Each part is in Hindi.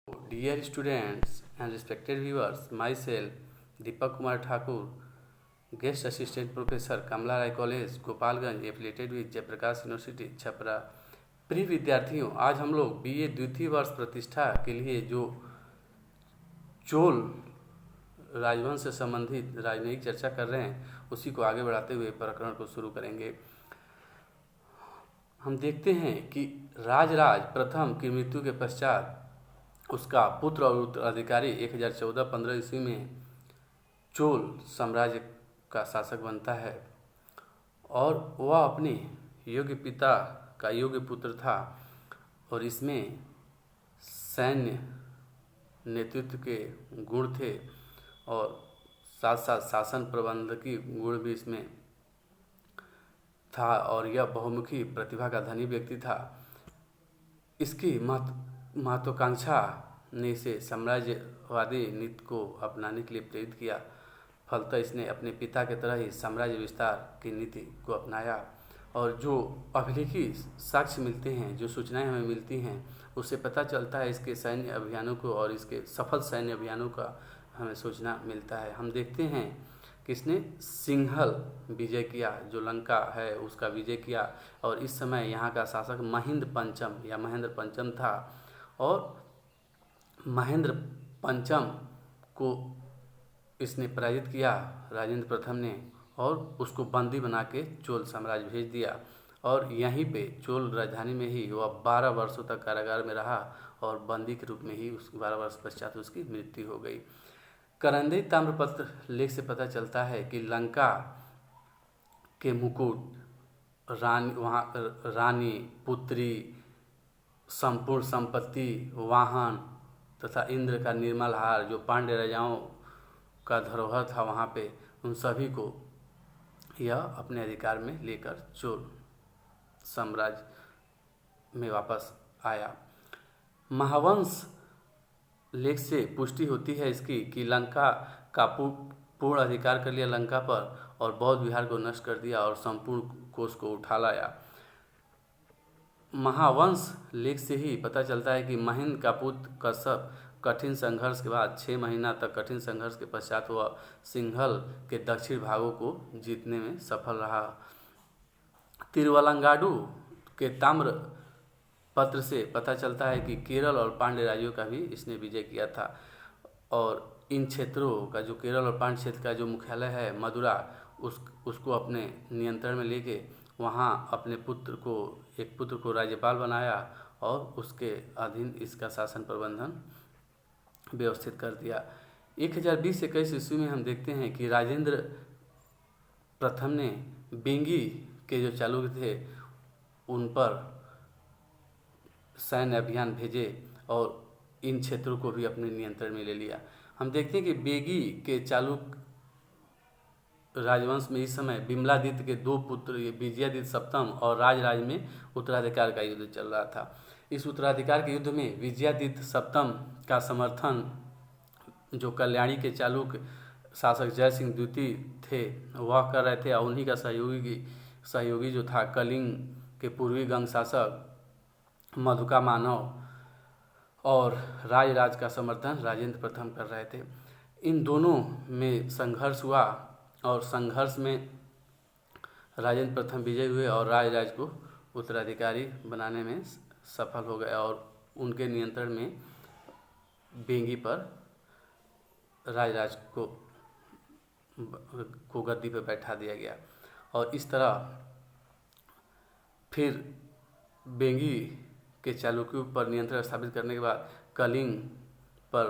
Dear students and respected viewers, myself Deepak Kumar Thakur, Guest Assistant Professor, Kamla Rai College, Gopalganj, affiliated with Jayaprakash university Chhapra. प्रिय विद्यार्थियों, आज हम लोग बीए द्वितीय वर्ष प्रतिष्ठा के लिए जो चोल राजवंश से संबंधित राजनयिक चर्चा कर रहे हैं, उसी को आगे बढ़ाते हुए प्रकरण को शुरू करेंगे। हम देखते हैं कि राजराज प्रथम की मृत्यु के पश्चात उसका पुत्र और उत्तराधिकारी 1014-15 ईस्वी में चोल साम्राज्य का शासक बनता है और वह अपने योग्य पिता का योग्य पुत्र था और इसमें सैन्य नेतृत्व के गुण थे और साथ साथ शासन प्रबंधकी गुण भी इसमें था और यह बहुमुखी प्रतिभा का धनी व्यक्ति था। इसकी महत्वाकांक्षा ने इसे साम्राज्यवादी नीति को अपनाने के लिए प्रेरित किया। फलतः इसने अपने पिता की तरह ही साम्राज्य विस्तार की नीति को अपनाया और जो अभिलेखी साक्ष्य मिलते हैं, जो सूचनाएं हमें मिलती हैं, उससे पता चलता है इसके सैन्य अभियानों को और इसके सफल सैन्य अभियानों का हमें सूचना मिलता है। हम देखते हैं कि इसने सिंहल विजय किया, जो लंका है उसका विजय किया और इस समय यहाँ का शासक महेंद्र पंचम या महेंद्र पंचम था और महेंद्र पंचम को इसने पराजित किया राजेंद्र प्रथम ने और उसको बंदी बना के चोल साम्राज्य भेज दिया और यहीं पे चोल राजधानी में ही वह 12 वर्षों तक कारागार में रहा और बंदी के रूप में ही उस 12 वर्ष पश्चात उसकी मृत्यु हो गई। करंदी ताम्रपत्र लेख से पता चलता है कि लंका के मुकुट, रानी, पुत्री, संपूर्ण संपत्ति, वाहन तथा इंद्र का निर्मल हार, जो पांड्य राजाओं का धरोहर था वहाँ पे, उन सभी को यह अपने अधिकार में लेकर चोल साम्राज्य में वापस आया। महावंश लेख से पुष्टि होती है इसकी कि लंका का पूर्ण अधिकार कर लिया लंका पर और बौद्ध विहार को नष्ट कर दिया और संपूर्ण कोष को उठा लाया। महावंश लेख से ही पता चलता है कि महेंद्र का पुत्र कश्यप कठिन संघर्ष के बाद 6 महीना तक कठिन संघर्ष के पश्चात वह सिंहल के दक्षिण भागों को जीतने में सफल रहा। तिरुवलंगाडु के ताम्र पत्र से पता चलता है कि केरल और पांड्य राज्यों का भी इसने विजय किया था और इन क्षेत्रों का, जो केरल और पांड्य क्षेत्र का जो मुख्यालय है मदुरा, उसको अपने नियंत्रण में लेके वहाँ अपने एक पुत्र को राज्यपाल बनाया और उसके अधीन इसका शासन प्रबंधन व्यवस्थित कर दिया। 1020-21 ईस्वी में हम देखते हैं कि राजेंद्र प्रथम ने बेंगी के जो चालुक्य थे उन पर सैन्य अभियान भेजे और इन क्षेत्रों को भी अपने नियंत्रण में ले लिया। हम देखते हैं कि बेगी के चालुक्य राजवंश में इस समय विमलादित्य के 2 पुत्र विजयादित्य सप्तम और राजराज में उत्तराधिकार का युद्ध चल रहा था। इस उत्तराधिकार के युद्ध में विजयादित्य सप्तम का समर्थन जो कल्याणी के चालुक्य शासक जय सिंह द्वितीय थे वह कर रहे थे और उन्हीं का सहयोगी जो था कलिंग के पूर्वी गंग शासक मधुका मानव और राजराज का समर्थन राजेंद्र प्रथम कर रहे थे। इन दोनों में संघर्ष हुआ और संघर्ष में राजेंद्र प्रथम विजय हुए और राजराज को उत्तराधिकारी बनाने में सफल हो गए और उनके नियंत्रण में बेंगी पर राजराज को गद्दी पर बैठा दिया गया और इस तरह फिर बेंगी के चालुक्यों पर नियंत्रण स्थापित करने के बाद कलिंग पर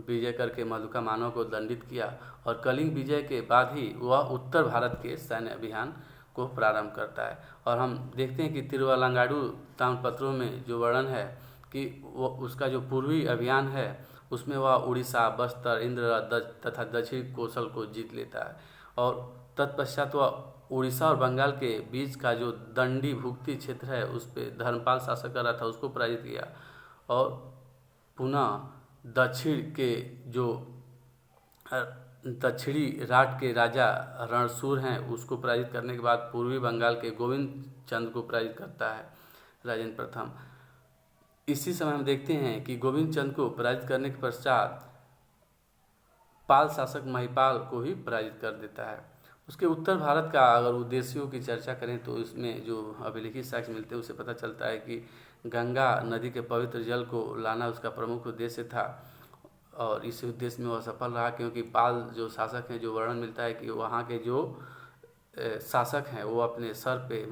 विजय करके मधुका मानव को दंडित किया और कलिंग विजय के बाद ही वह उत्तर भारत के सैन्य अभियान को प्रारंभ करता है। और हम देखते हैं कि तिरुवलंगाडु ताम्रपत्रों में जो वर्णन है कि वो उसका जो पूर्वी अभियान है उसमें वह उड़ीसा, बस्तर, इंद्र तथा दक्षिण कौशल को जीत लेता है और तत्पश्चात वह उड़ीसा और बंगाल के बीच का जो दंडी भुक्ति क्षेत्र है उस पर धर्मपाल शासक कर रहा था, उसको पराजित किया और पुनः दक्षिण के जो दक्षिणी राट के राजा रणसूर हैं उसको पराजित करने के बाद पूर्वी बंगाल के गोविंद चंद्र को पराजित करता है राजेंद्र प्रथम। इसी समय हम देखते हैं कि गोविंद चंद को पराजित करने के पश्चात पाल शासक महिपाल को ही पराजित कर देता है। उसके उत्तर भारत का अगर उद्देश्यों की चर्चा करें तो इसमें जो अभिलिखित साक्ष्य मिलते हैं उससे पता चलता है कि गंगा नदी के पवित्र जल को लाना उसका प्रमुख उद्देश्य था और इस उद्देश्य में वह सफल रहा, क्योंकि पाल जो शासक हैं, जो वर्णन मिलता है कि वहाँ के जो शासक हैं वो अपने सर पे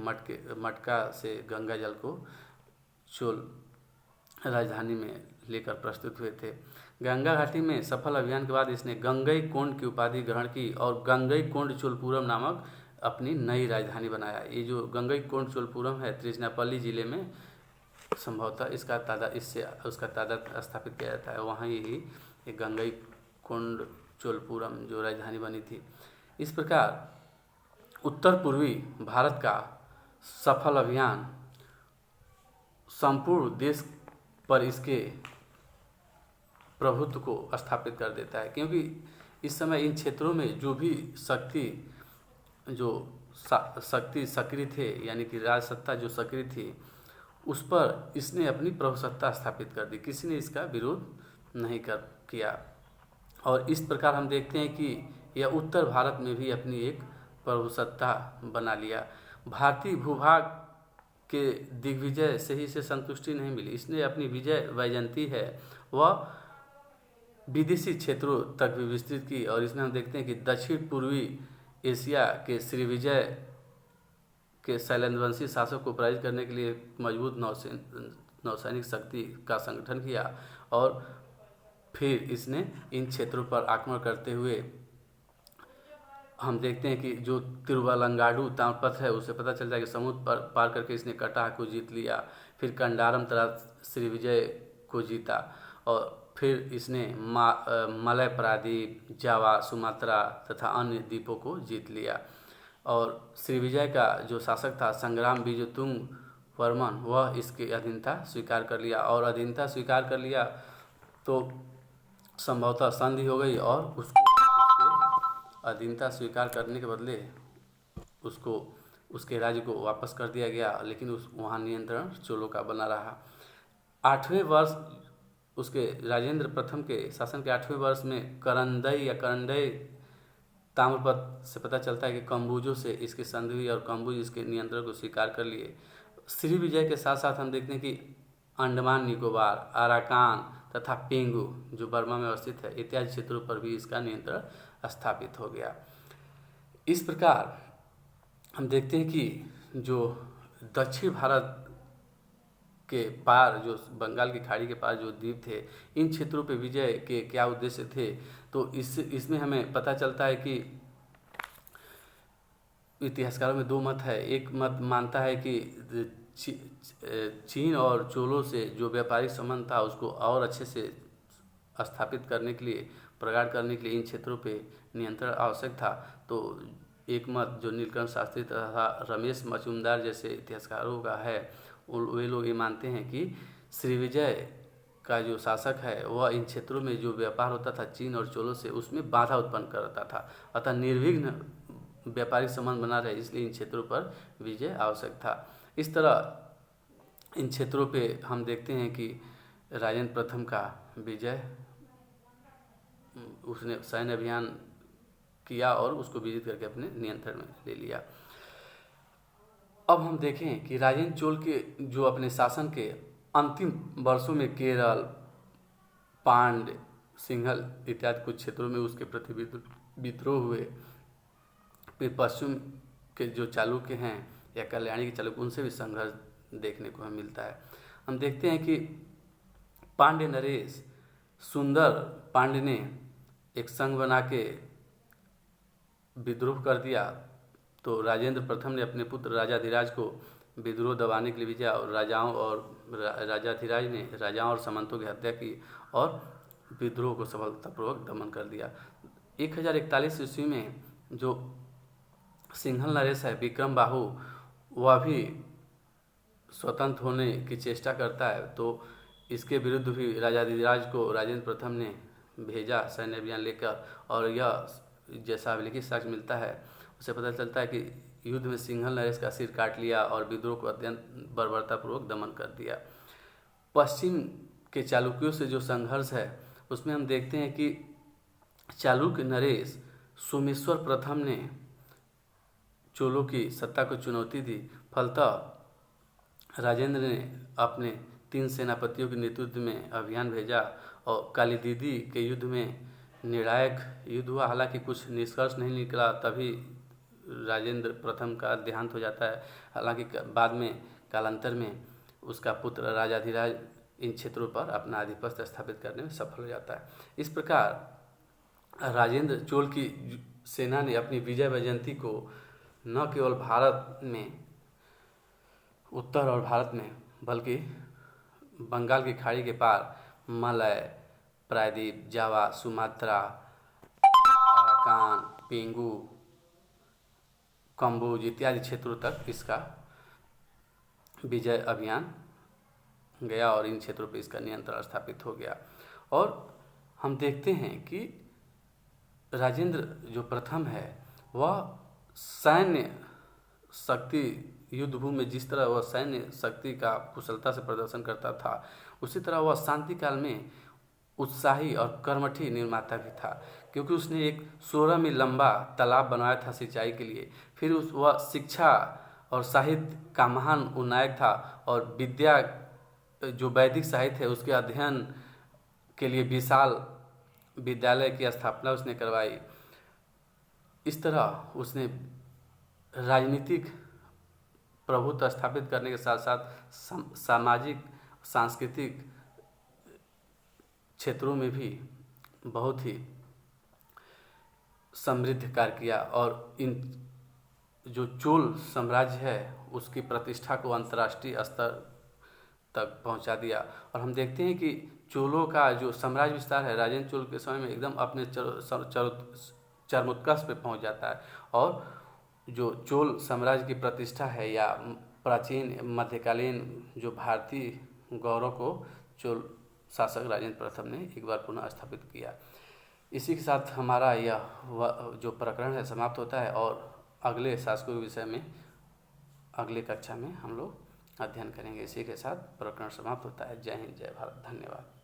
मटका से गंगा जल को चोल राजधानी में लेकर प्रस्तुत हुए थे। गंगा घाटी में सफल अभियान के बाद इसने गंगई कोंड की उपाधि ग्रहण की और गंगई कोंड चोलपुरम नामक अपनी नई राजधानी बनाया। ये जो गंगई कोंड चोलपुरम है तिरुचिरापल्ली जिले में संभवतः इससे उसका तादाद स्थापित किया जाता है। वहाँ ही एक गंगई कोंड चोलपुरम जो राजधानी बनी थी। इस प्रकार उत्तर पूर्वी भारत का सफल अभियान संपूर्ण देश पर इसके प्रभुत्व को स्थापित कर देता है, क्योंकि इस समय इन क्षेत्रों में जो भी शक्ति सक्रिय थे, यानी कि राजसत्ता जो सक्रिय थी, उस पर इसने अपनी प्रभुसत्ता स्थापित कर दी। किसी ने इसका विरोध नहीं किया और इस प्रकार हम देखते हैं कि यह उत्तर भारत में भी अपनी एक प्रभुसत्ता बना लिया। भारतीय भूभाग के दिग्विजय से ही इसे संतुष्टि नहीं मिली, इसने अपनी विजय वैजयंती है वह विदेशी क्षेत्रों तक भी विस्तृत की और इसमें हम देखते हैं कि दक्षिण पूर्वी एशिया के श्रीविजय के शैलेंद्रवंशी शासक को पराजित करने के लिए मजबूत नौसैनिक शक्ति का संगठन किया और फिर इसने इन क्षेत्रों पर आक्रमण करते हुए हम देखते हैं कि जो तिरुवलंगाडु ताम्रपत्र है उससे पता चलता है कि समुद्र पार करके इसने कटाह को जीत लिया, फिर कंडारम तथा श्रीविजय को जीता और फिर इसने मलय प्रादीप, जावा, सुमात्रा तथा अन्य द्वीपों को जीत लिया। और श्रीविजय का जो शासक था संग्राम विजयतुंग वर्मन, वह इसकी अधीनता स्वीकार कर लिया और अधीनता स्वीकार कर लिया तो संभवतः संधि हो गई और उसको अधीनता स्वीकार करने के बदले उसको उसके राज्य को वापस कर दिया गया, लेकिन वहाँ नियंत्रण चोलों का बना रहा। 8वें वर्ष उसके राजेंद्र प्रथम के शासन के 8वें वर्ष में करंदई ताम्रपत्र से पता चलता है कि कम्बुजों से इसकी संधि हुई और कम्बुज इसके नियंत्रण को स्वीकार कर लिए। श्री विजय के साथ साथ हम देखते हैं कि अंडमान निकोबार, अराकान तथा पेंगू जो बर्मा में अवस्थित है इत्यादि क्षेत्रों पर भी इसका नियंत्रण स्थापित हो गया। इस प्रकार हम देखते हैं कि जो दक्षिण भारत के पार, जो बंगाल की खाड़ी के पार जो द्वीप थे, इन क्षेत्रों पे विजय के क्या उद्देश्य थे, तो इसमें हमें पता चलता है कि इतिहासकारों में दो मत है। एक मत मानता है कि चीन और चोलों से जो व्यापारिक संबंध था उसको और अच्छे से स्थापित करने के लिए, प्रगाढ़ करने के लिए इन क्षेत्रों पे नियंत्रण आवश्यक था। तो एक मत जो नीलकंठ शास्त्री तथा रमेश मजूमदार जैसे इतिहासकारों का है, वे लोग ये मानते हैं कि श्रीविजय का जो शासक है वह इन क्षेत्रों में जो व्यापार होता था चीन और चोलों से, उसमें बाधा उत्पन्न करता था, अतः निर्विघ्न व्यापारिक संबंध बना रहे, इसलिए इन क्षेत्रों पर विजय आवश्यक था। इस तरह इन क्षेत्रों पे हम देखते हैं कि राजेंद्र प्रथम का विजय, उसने सैन्य अभियान किया और उसको विजित करके अपने नियंत्रण में ले लिया। अब हम देखें कि राजेंद्र चोल के जो अपने शासन के अंतिम वर्षों में केरल, पांड्य, सिंहल इत्यादि कुछ क्षेत्रों में उसके प्रति विद्रोह हुए। फिर पश्चिम के जो चालुक्य हैं या कल्याणी के चालुक्य, उनसे भी संघर्ष देखने को हमें मिलता है। हम देखते हैं कि पांड्य नरेश सुंदर पांड्य ने एक संघ बना के विद्रोह कर दिया, तो राजेंद्र प्रथम ने अपने पुत्र राजाधिराज को विद्रोह दबाने के लिए भेजा और राजाधिराज ने राजाओं और सामंतों की हत्या की और विद्रोह को सफलतापूर्वक दमन कर दिया। 1041 ईस्वी में जो सिंहल नरेश है विक्रम बाहु, वह भी स्वतंत्र होने की चेष्टा करता है, तो इसके विरुद्ध भी राजाधिराज को राजेंद्र प्रथम ने भेजा सैन्य अभियान लेकर, और यह जैसा अभिलिखित साक्ष्य मिलता है उसे पता चलता है कि युद्ध में सिंहल नरेश का सिर काट लिया और विद्रोह को अत्यंत बर्बरतापूर्वक दमन कर दिया। पश्चिम के चालुक्यों से जो संघर्ष है उसमें हम देखते हैं कि चालुक्य नरेश सोमेश्वर प्रथम ने चोलों की सत्ता को चुनौती दी। फलतः राजेंद्र ने अपने 3 सेनापतियों के नेतृत्व में अभियान भेजा और कालीदीदी के युद्ध में निर्णायक युद्ध हुआ। हालांकि कुछ निष्कर्ष नहीं निकला, तभी राजेंद्र प्रथम का देहांत हो जाता है। हालांकि बाद में कालांतर में उसका पुत्र राजाधिराज इन क्षेत्रों पर अपना आधिपत्य स्थापित करने में सफल हो जाता है। इस प्रकार राजेंद्र चोल की सेना ने अपनी विजय वैजयंती को न केवल भारत में, उत्तर और भारत में, बल्कि बंगाल की खाड़ी के पार मलय, प्रायद्वीप, जावा, सुमात्रा, अराकान, पेंगू, कम्बोज इत्यादि क्षेत्रों तक इसका विजय अभियान गया और इन क्षेत्रों पर इसका नियंत्रण स्थापित हो गया। और हम देखते हैं कि राजेंद्र जो प्रथम है वह सैन्य शक्ति, युद्ध भूमि में जिस तरह वह सैन्य शक्ति का कुशलता से प्रदर्शन करता था, उसी तरह वह शांति काल में उत्साही और कर्मठी निर्माता भी था, क्योंकि उसने एक 16 मील लंबा तालाब बनवाया था सिंचाई के लिए। फिर वह शिक्षा और साहित्य का महान उन्नायक था और विद्या, जो वैदिक साहित्य है उसके अध्ययन के लिए विशाल विद्यालय की स्थापना उसने करवाई। इस तरह उसने राजनीतिक प्रभुत्व स्थापित करने के साथ साथ सामाजिक सांस्कृतिक क्षेत्रों में भी बहुत ही समृद्ध कार्य किया और इन जो चोल साम्राज्य है उसकी प्रतिष्ठा को अंतर्राष्ट्रीय स्तर तक पहुंचा दिया। और हम देखते हैं कि चोलों का जो साम्राज्य विस्तार है राजेंद्र चोल के समय में एकदम अपने चरमोत्कर्ष पे पहुंच जाता है। और जो चोल साम्राज्य की प्रतिष्ठा है या प्राचीन मध्यकालीन जो भारतीय गौरव को चोल शासक राजेंद्र प्रथम ने एक बार पुनः स्थापित किया। इसी के साथ हमारा यह जो प्रकरण है समाप्त होता है और अगले शासकों के विषय में अगले कक्षा में हम लोग अध्ययन करेंगे। इसी के साथ प्रकरण समाप्त होता है। जय हिंद, जय भारत, धन्यवाद।